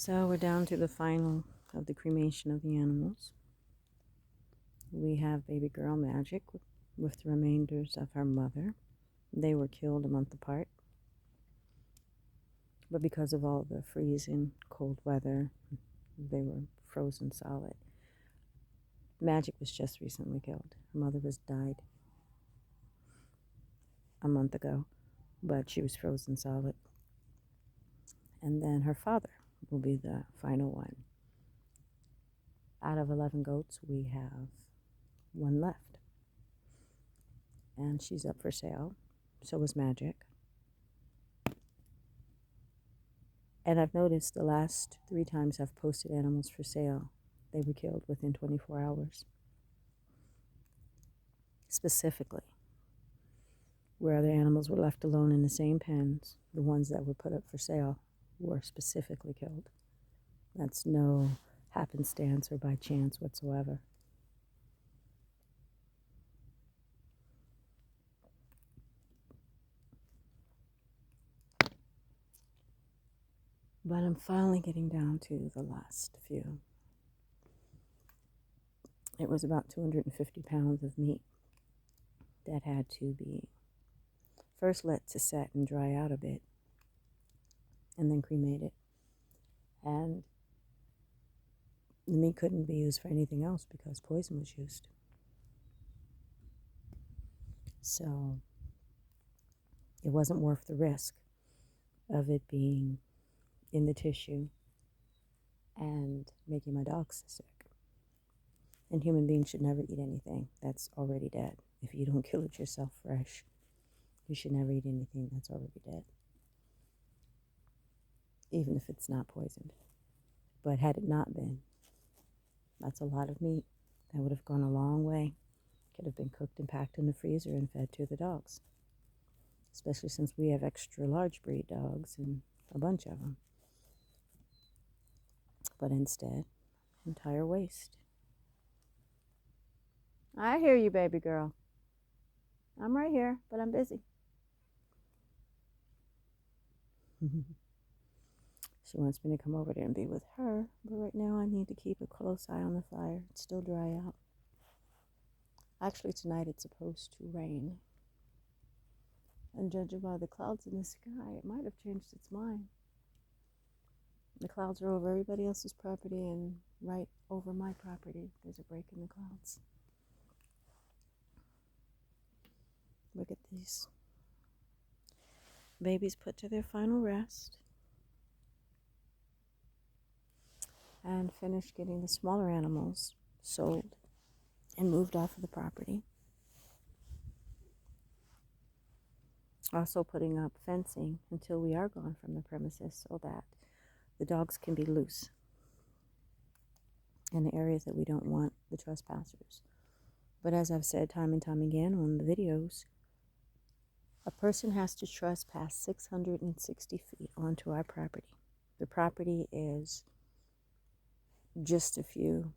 So we're down to the final of the cremation of the animals. We have baby girl Magic with the remainders of her mother. They were killed a month apart. But because of all the freezing, cold weather, they were frozen solid. Magic was just recently killed. Her mother was died a month ago, but she was frozen solid. And then her father will be the final one. Out of 11 goats, we have one left. And she's up for sale. So was Magic. And I've noticed the last 3 times I've posted animals for sale, they were killed within 24 hours. Specifically, where other animals were left alone in the same pens, the ones that were put up for sale were specifically killed. That's no happenstance or by chance whatsoever. But I'm finally getting down to the last few. It was about 250 pounds of meat that had to be first let to set and dry out a bit, and then cremated. And the meat couldn't be used for anything else because poison was used. So it wasn't worth the risk of it being in the tissue and making my dogs sick. And human beings should never eat anything that's already dead. If you don't kill it yourself fresh, you should never eat anything that's already dead, even if it's not poisoned. But had it not been, that's a lot of meat. That would have gone a long way. Could have been cooked and packed in the freezer and fed to the dogs, especially since we have extra large breed dogs and a bunch of them. But instead, entire waste. I hear you, baby girl. I'm right here, but I'm busy. She wants me to come over there and be with her, but right now I need to keep a close eye on the fire. It's still dry out. Actually, tonight it's supposed to rain. And judging by the clouds in the sky, it might have changed its mind. The clouds are over everybody else's property, and right over my property, there's a break in the clouds. Look at these babies put to their final rest. And finished getting the smaller animals sold and moved off of the property. Also putting up fencing until we are gone from the premises so that the dogs can be loose in the areas that we don't want the trespassers. But as I've said time and time again on the videos, a person has to trespass 660 feet onto our property. The property is just a few,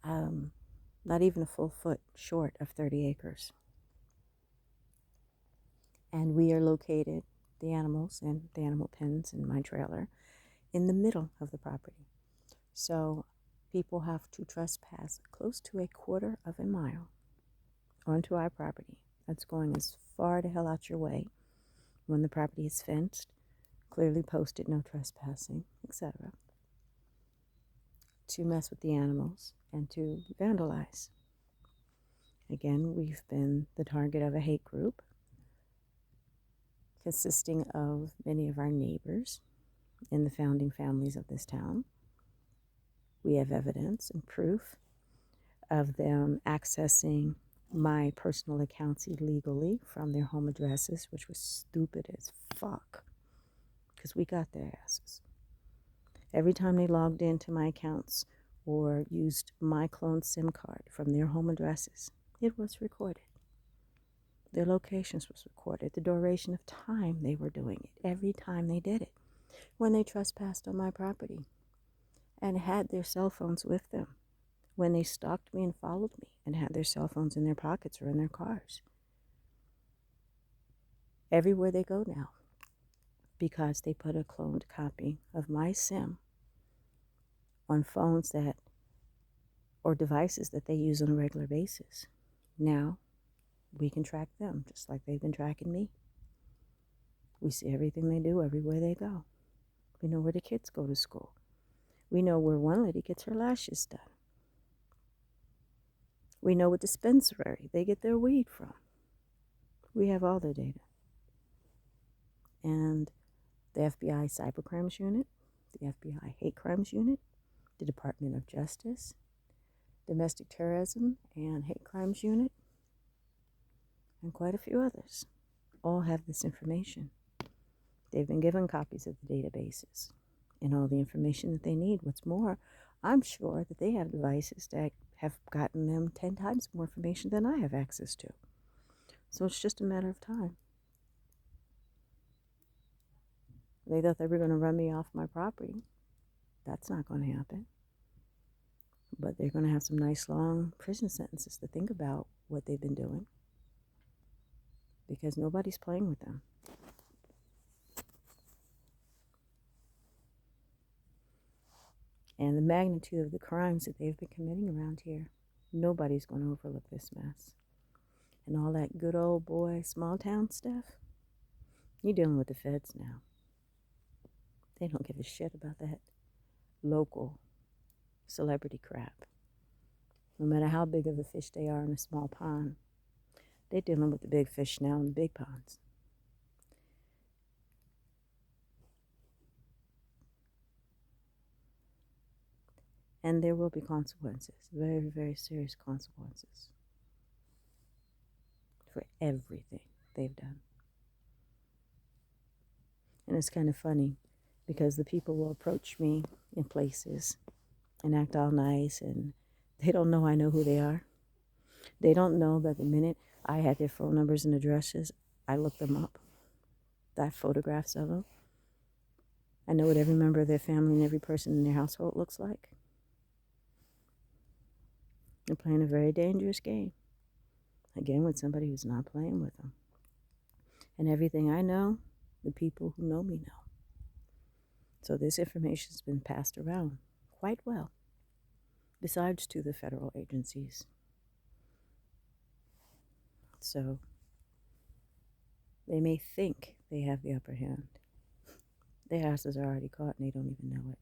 not even a full foot short of 30 acres. And we are located, the animals and the animal pens in my trailer, in the middle of the property. So people have to trespass close to 1/4 of a mile onto our property. That's going as far the hell out your way when the property is fenced, clearly posted, no trespassing, etc., to mess with the animals and to vandalize. Again, we've been the target of a hate group consisting of many of our neighbors in the founding families of this town. We have evidence and proof of them accessing my personal accounts illegally from their home addresses, which was stupid as fuck, because we got their asses. Every time they logged into my accounts or used my cloned SIM card from their home addresses, it was recorded. Their locations was recorded, the duration of time they were doing it, every time they did it, when they trespassed on my property and had their cell phones with them, when they stalked me and followed me and had their cell phones in their pockets or in their cars. Everywhere they go now, because they put a cloned copy of my SIM on phones that, or devices that they use on a regular basis. Now we can track them just like they've been tracking me. We see everything they do everywhere they go. We know where the kids go to school. We know where one lady gets her lashes done. We know what dispensary they get their weed from. We have all their data. And the FBI Cybercrimes Unit, the FBI Hate Crimes Unit, the Department of Justice, Domestic Terrorism and Hate Crimes Unit, and quite a few others all have this information. They've been given copies of the databases and all the information that they need. What's more, I'm sure that they have devices that have gotten them 10 times more information than I have access to. So it's just a matter of time. They thought they were going to run me off my property. That's not going to happen. But they're going to have some nice long prison sentences to think about what they've been doing, because nobody's playing with them. And the magnitude of the crimes that they've been committing around here, nobody's going to overlook this mess. And all that good old boy small town stuff, you're dealing with the feds now. They don't give a shit about that local celebrity crap. No matter how big of a fish they are in a small pond, they're dealing with the big fish now in the big ponds. And there will be consequences, very, very serious consequences for everything they've done. And it's kind of funny because the people will approach me in places and act all nice, and they don't know I know who they are. They don't know that the minute I had their phone numbers and addresses, I looked them up. I have photographs of them. I know what every member of their family and every person in their household looks like. They're playing a very dangerous game. Again, with somebody who's not playing with them. And everything I know, the people who know me know. So this information has been passed around quite well, besides to the federal agencies. So they may think they have the upper hand. Their asses are already caught and they don't even know it.